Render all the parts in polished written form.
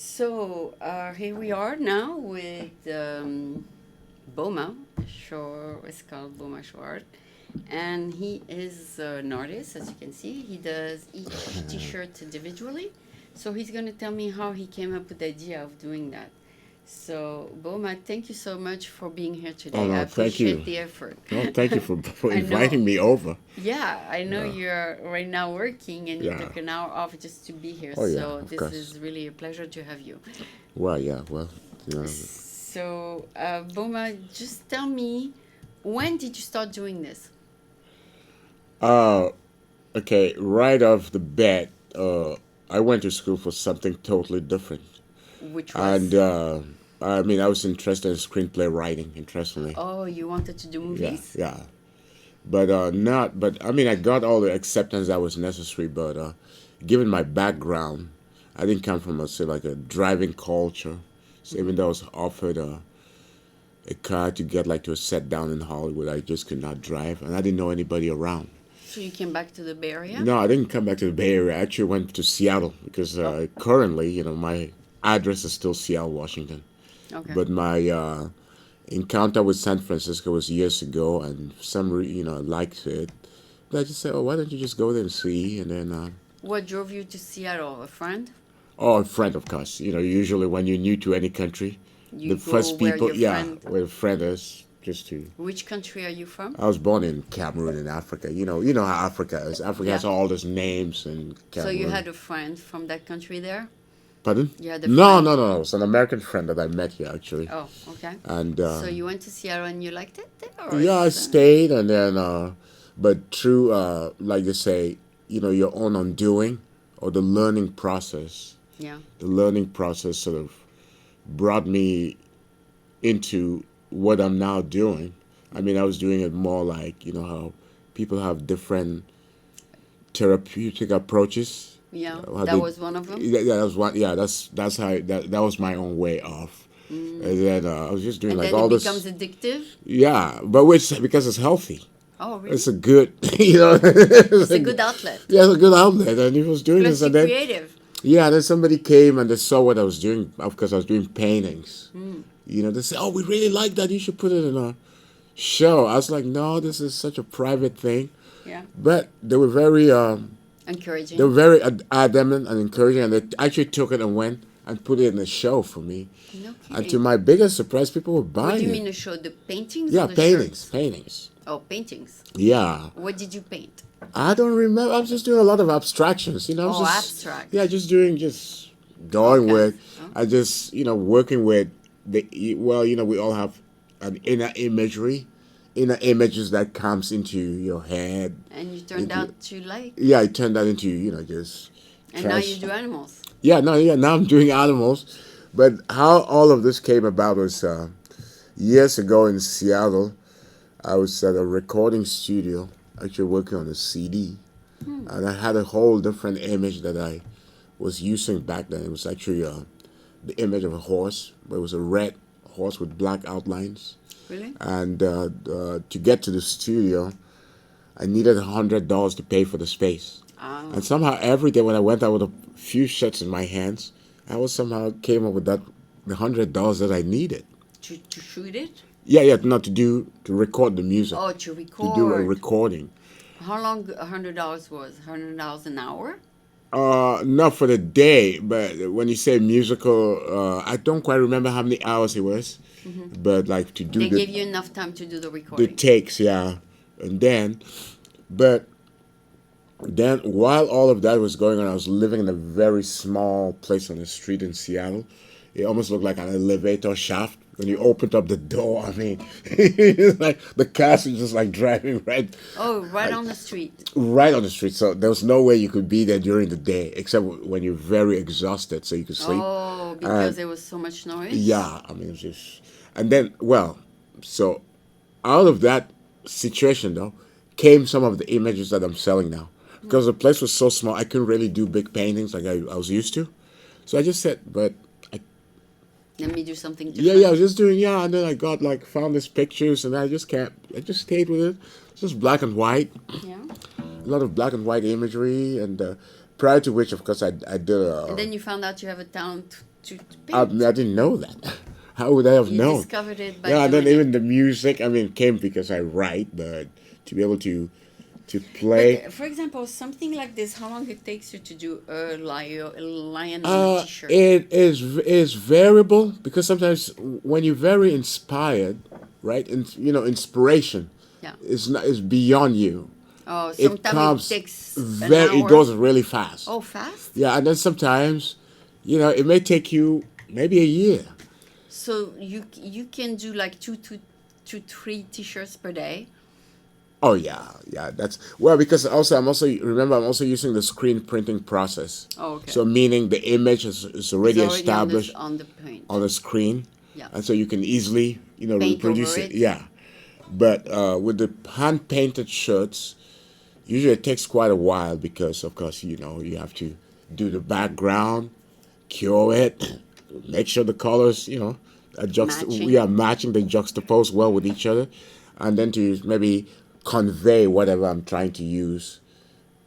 So here we are now with Boma Cho. It's called Boma Cho Art, and he is an artist, as you can see. He does each T-shirt individually. So he's going to tell me how he came up with the idea of doing that. So Boma, thank you so much for being here Oh today. I no, thank you. appreciate the effort. No, thank you for I know. inviting me over. Yeah, I know Yeah, you're right now working and you yeah. took an hour off just to be here. Oh yeah, So of this course. is really a pleasure to have you. Well, yeah, well, you know. So, Boma, just tell me, when did you start doing this? Uh, okay. Right off the bat, I went to school for something totally different, Which and was, I mean, I was interested in screenplay writing. Interestingly, oh, you wanted to do yeah, movies? yeah. But not. But I mean, I got all the acceptance that was necessary. But given my background, I didn't come from a say like a driving culture. So Hmm. even though I was offered a car to get like to a set down in Hollywood. I just could not drive, and I didn't know anybody around. So you came back to the Bay Area? No, I didn't come back to the Bay Area. I actually went to Seattle because Oh, currently, my address is still Seattle, Washington. okay. But my encounter with San Francisco was years ago, and I liked it. But I just said, "Oh, why don't you just go there and see?" And then, What drove you to Seattle? A friend? oh, a friend, of course. Usually when you're new to any country, You the go first where people, your yeah, friend. where a friend is, just to Which country are you from? I was born in Cameroon in Africa. You know how Africa is. Africa Yeah. has all those names in So you Cameroon. had a friend from that country there? Pardon? You had a No, friend? no, no, no. It's an American friend that I met here actually, Oh, okay. and So you went to Seattle and you liked it there, or yeah, I it's stayed, and then but through like they say, your own undoing or yeah. the learning process sort of brought me into what I'm now doing. I mean, I was doing it more like how people have different therapeutic approaches. Yeah, How that they, was one of them. that was one. Yeah, that's how that was my own way of. Mm. And then I was just doing And like then all it becomes this. addictive. Yeah, but which because it's healthy. Oh, It's really? a good, it's It's a a good, good outlet. yeah, it's a good outlet. And he was doing this, Plus, and you're then creative. yeah, then somebody came and they saw what I was doing. Of course, I was doing paintings. Mm. They said, "Oh, we really like that. You should put it in a show." I was like, "No, this is such a private thing." Yeah. But they were Encouraging. very adamant and encouraging, and they actually took it and went and put it in a show for me. No And to kidding. my biggest surprise, people were What do buying you it. mean the show? The paintings or Yeah, the paintings, shirts? paintings. Oh, paintings. Yeah, What did you paint? I don't remember. I was just doing a lot of abstractions. I was Oh, just yeah, abstract. just drawing Okay. with. I Okay. just working with we all have an inner images that comes into your head. And you turned Into out to like. Yeah, I turned that into just And now you trans. do animals. Yeah, no, yeah. Now I'm doing animals, but how all of this came about was years ago in Seattle. I was at a recording studio, actually working on a CD, Hmm. and I had a whole different image that I was using back then. It was actually the image of a horse, but it was a red horse with black outlines. Really? And to get to the studio, I needed $100 to pay for the space. Ah. And somehow every day when I went out with a few shirts in my hands, I was somehow came up with the $100 that I needed. To shoot it? Yeah, yeah, not to record the music, Oh, to to do a record. recording. How long $100 was? $100 an hour? Not for the day, but when you say musical, I don't quite remember how many hours it was, Hmm. but like to do They gave you enough time to do the the recording. takes, yeah, and but then while all of that was going on, I was living in a very small place on the street in Seattle. It almost looked like an elevator shaft. When you opened up the door, I mean, it's like the cars were just like driving Oh, right like on the street. right on the street. So there was no way you could be there during the day, except when you're very exhausted, so you could sleep. Oh, because And there was so much noise? yeah, I mean, it was just, and then so out of that situation though came some of the images that I'm selling now, Hmm. because the place was so small, I couldn't really do big paintings like I was used to. So I just said, but Let me do something yeah, I different. was just doing and then I got like found these pictures, and I just stayed with it. It's just black and white, Yeah. a lot of black and white imagery, and prior to which, of course, I did And then you found out you have a talent paint. I didn't know that. How would I have You known? discovered it by Yeah, and doing then even it. the music. I mean, came because I write, but to be able to But play. for example, something like this, how long it takes you to do a lion on a T-shirt? It is variable because sometimes when you're very inspired, right, and inspiration Yeah. is beyond you. Oh, It sometimes it comes takes an it hour. goes really fast. Oh, fast. Yeah, and then sometimes, it may take you maybe a year. So you can do like two, three T-shirts per day. Oh yeah, yeah. That's well because also I'm also using the screen printing process. Oh, okay. So meaning the image is It's already already on this established on the paint. on the screen, Yeah. and so you can easily Paint over reproduce it. it. Yeah, but with the hand painted shirts, usually it takes quite a while because of course you have to do the background, cure it, make sure the colors Matching. matching, they juxtapose well with each other, and then to maybe convey whatever I'm trying to use.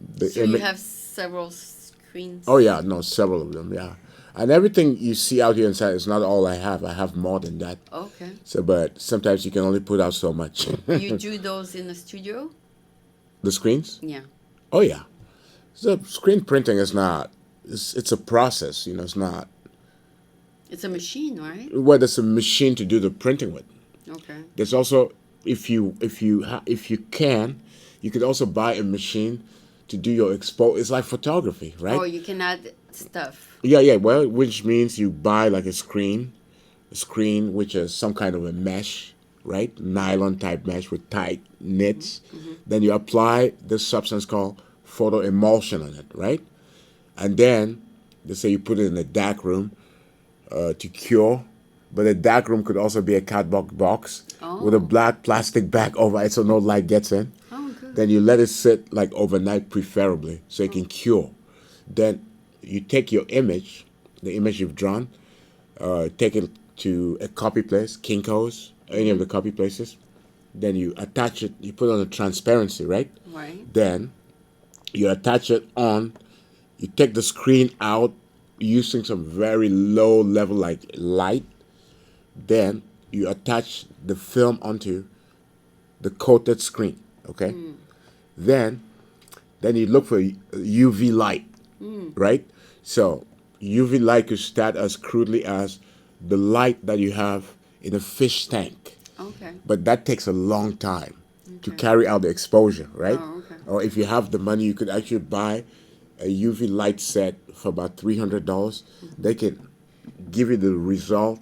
The So you image. have several Oh screens. yeah, no, several of them. Yeah, and everything you see out here inside is not all I have. I have more than that. Okay. So, but sometimes you can only put out so much. You do those in the studio? The screens. Yeah. Oh yeah. So screen printing is not. It's a process. It's not. It's a machine, right? Well, there's a machine to do the printing with. Okay. There's also if you can, you could also buy a machine to do your expo. It's like photography, right? Oh, you can add stuff. Yeah, yeah. Well, which means you buy like a screen which is some kind of a mesh, right? Nylon type mesh with tight knits. Then you apply this substance called photo emulsion on it, right? And then let's say you put it in a dark room to cure. But a dark room could also be a cardboard box with a Oh. black plastic bag over it so no light gets in. Oh, good. Then you let it sit like overnight, preferably, so it can cure. Then you take your image, the image you've drawn, take it to a copy place, Kinko's, any of the copy places. Then you attach it, you put on a transparency, right? Right. Then you attach it on, you take the screen out using some very low level like light. Then you attach the film onto the coated screen, okay? Then then you look for UV light, right? So UV light could start as crudely as the light that you have in a fish tank, Okay. but that takes a long time to Okay. carry out the exposure, right? Oh, okay. Or if you have the money, you could actually buy a UV light set for about $300. They can give you the result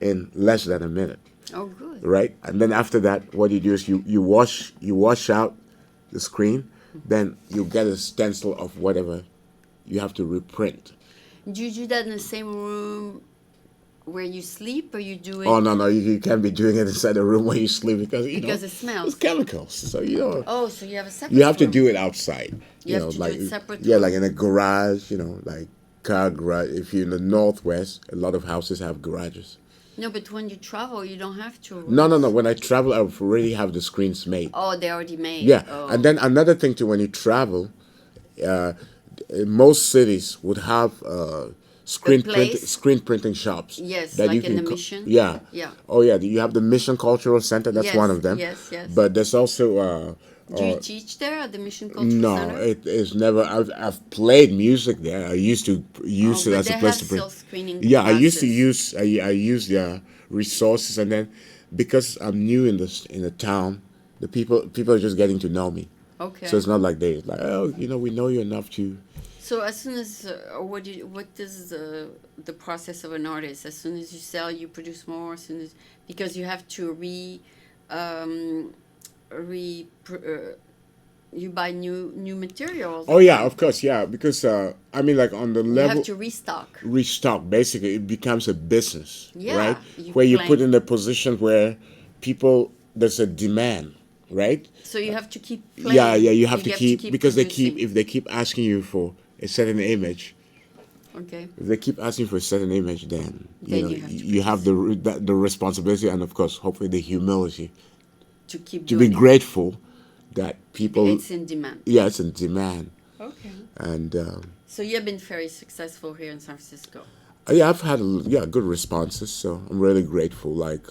in less than a minute, Oh, good. right? And then after that, what you do is you wash out the screen, then you get a stencil of whatever you have to reprint. Do you do that in the same room where you sleep, or you do Oh it no, you can't be doing it inside the room where you sleep because because it it's smells? chemicals. So Oh, so you have a separate you have to room. do it outside. You have to do like it separate yeah, room. like in a garage. Like car garage. If you're in the northwest, a lot of houses have garages. No, but when you travel, you don't have two No, no, rooms. no. When I travel, I already have the screens made. Oh, they already made. Yeah, Oh. and then another thing too, when you travel, uh, most cities would have place? screen printing shops. Yes, that you like in can the mission. Yeah. Yeah. Oh yeah, you have the Mission Cultural Center. That's one Yes, of them. yes, yes. But there's also Do you teach there at the Mission Cultural no, Center? it is never. I've played music there. I used to use Oh, it but as a they place have to print. still screening Yeah, I used to classes. use I use their resources, and then because I'm new in the town, the people are just getting to know me. Okay. So it's not like they like, oh, we know you enough to. So as soon as what is the process of an artist? As soon as you sell, you produce more. As soon as because you have to um, re you buy new material all Oh the yeah, time. of course, yeah, because I mean, like on the You level have to restock. restock, basically, it becomes a business, right? Yeah, you Where you put plan. in a position where there's a demand, right? So you have to keep Yeah, playing. yeah, you have to have to keep keep because producing. if they keep asking you for a certain image, Okay. if they keep asking for a certain image, then Then you have to you have the responsibility and of course, hopefully, the humility To keep to be doing it. grateful that people, It's in demand. yeah, it's in demand, Okay. and So you have been very successful here in San Francisco. Yeah, I've had good responses, so I'm really grateful. Like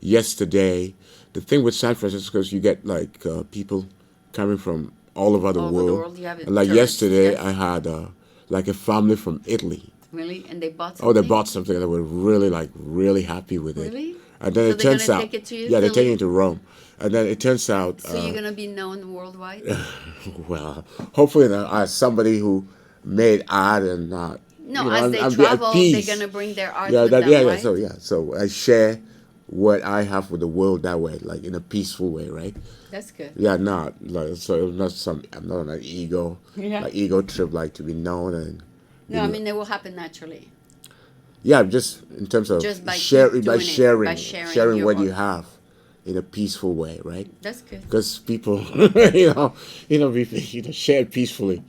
yesterday, the thing with San Francisco is you get like people coming from all over the All over the world. world, you have And like tourists, yesterday, I yes. had like a family from Italy. Really? And they bought Oh, they something? bought something and they were really like really happy with it. Really? And then So it they're turns gonna out, take it to yeah, they're taking Italy? it to Rome. And then it turns out, So you're gonna be known worldwide? well, hopefully as somebody who made art and No, as they I'm at travel, they're peace. gonna bring their art Yeah, with that them, so right? so I share what I have with the world that way, like in a peaceful way, right? That's good. Yeah, not like so it's not some I'm not on an Yeah. ego trip like to be known and No, I be mean it will happen naturally, yeah, just in terms of just by keep by doing it, by sharing sharing your what you art. have in a peaceful way, right? That's good. Because people, we share peacefully.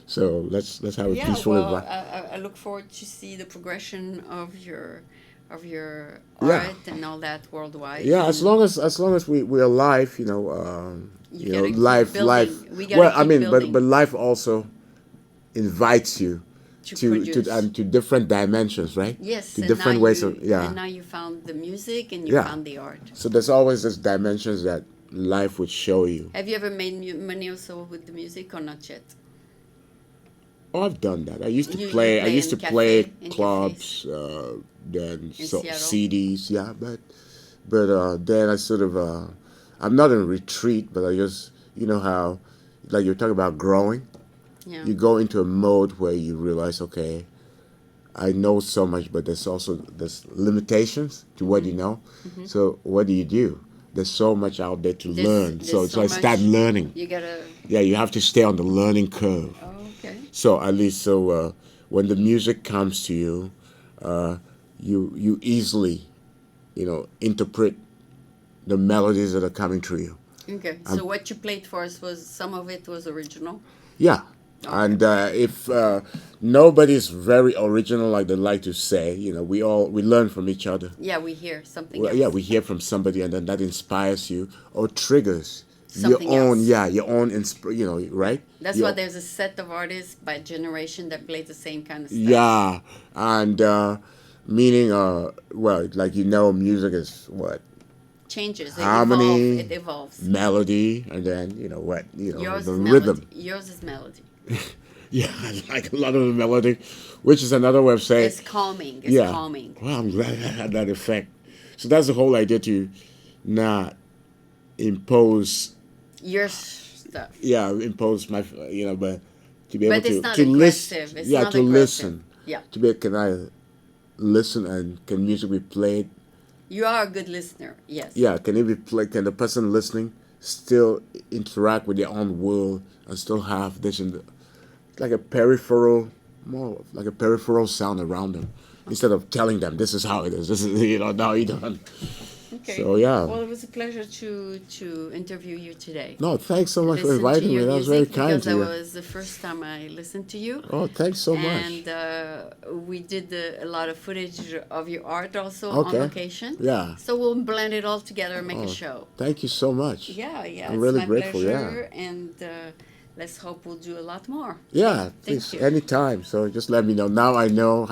So let's have a Yeah. peaceful Well, environment. I look forward to see the progression of your Yeah, art and all that worldwide, yeah. and As long as we're alive, you gotta keep life. building. We gotta Well, I keep mean, building but life also invites you to to produce. and to different dimensions, right? Yes, To different ways of and yeah, now you found the music and you yeah. found the art. So there's always this dimensions that life would show you. Have you ever made money also with the music or not yet? Oh, I've done that. I used to You play. I play used in to play cafes clubs, then in so Seattle. CDs. Yeah, but then I sort of I'm not in retreat, but I just how like you're talking about growing. Yeah. You go into a mode where you realize, okay, I know so much, but there's limitations to what you Mm-hmm. know. Mm-hmm. So what do? There's so much out there to learn. There's So so I start much learning. you gotta. Yeah, you have to stay on the learning curve. Oh, okay. So at least when the music comes to you, you easily interpret the melodies that are coming through you. Okay. Um, So what you played for us was some of it was original. yeah, Okay. and if nobody's very original, like they like to say, we learn from each other. Yeah, we hear something Well, yeah, else. we hear from somebody, and then that inspires you or triggers Something else. your own right? That's why Your there's a set of artists by generation that play the same kind of stuff. Yeah, and meaning, well, like music is what Changes. They evolve. harmony, It evolves. melody, and then Yours the is melody. rhythm. Yours is melody. Yeah, I like a lot of the melody, which is another way of saying It's calming. It's yeah. calming. Well, I'm glad I had that effect. So that's the whole idea to not impose, Your stuff. impose my but to be able But it's not to listen, aggressive. It's yeah, not to aggressive. listen, Yeah. to be can I listen and can music be played. You are a good listener. Yes. Yeah, can it be played? Can the person listening still interact with their own world and still have this like a peripheral, more like a peripheral sound around them instead of telling them this is how it is. This is now you don't. Okay. So yeah. Well, it was a pleasure to interview you today. No, thanks so much for Listen to inviting me. your That was very music kind because to that you. was the first time I listened to you. Oh, thanks so much. And we did a lot of footage of your art also on Okay. location. Yeah. So we'll blend it all together and make Oh, a show. thank you so much. Yeah, yeah. I'm It's really my grateful. pleasure. And let's hope we'll do a lot more. Yeah, Thank please you. anytime. So just let me know. Now I know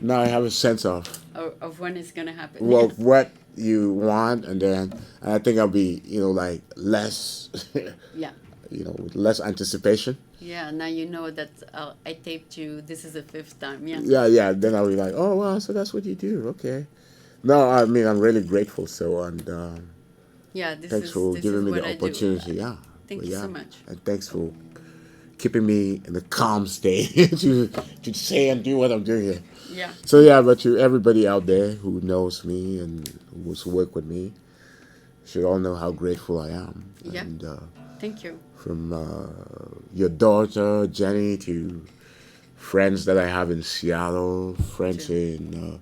now I have a sense of Of when it's going to happen. well Yes. what you want, and then I think I'll be like less Yeah. with less anticipation. Yeah, now you know that I taped you. This is the fifth time. Yeah. Yeah. Then I'll be like, oh wow, so that's what you do. Okay. No, I mean I'm really grateful. So and Yeah, thanks for this giving is me what the I do. opportunity. Yeah. Thank But you yeah, so much. and thanks for keeping me in the calm state to say and do what I'm doing here. Yeah. So yeah, but to everybody out there who knows me and who wants to work with me, should all know how grateful I am. Yeah. And Thank you. from your daughter Jenny to friends that I have in Seattle, friends Sure. in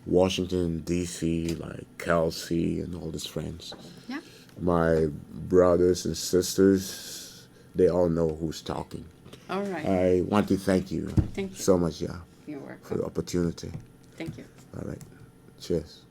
Washington D.C. like Kelsey and all these friends. Yeah. My brothers and sisters, they all know who's talking. All right. I want to thank you Thank you. so much, yeah, You're for the welcome. opportunity. Thank you. All right. Cheers.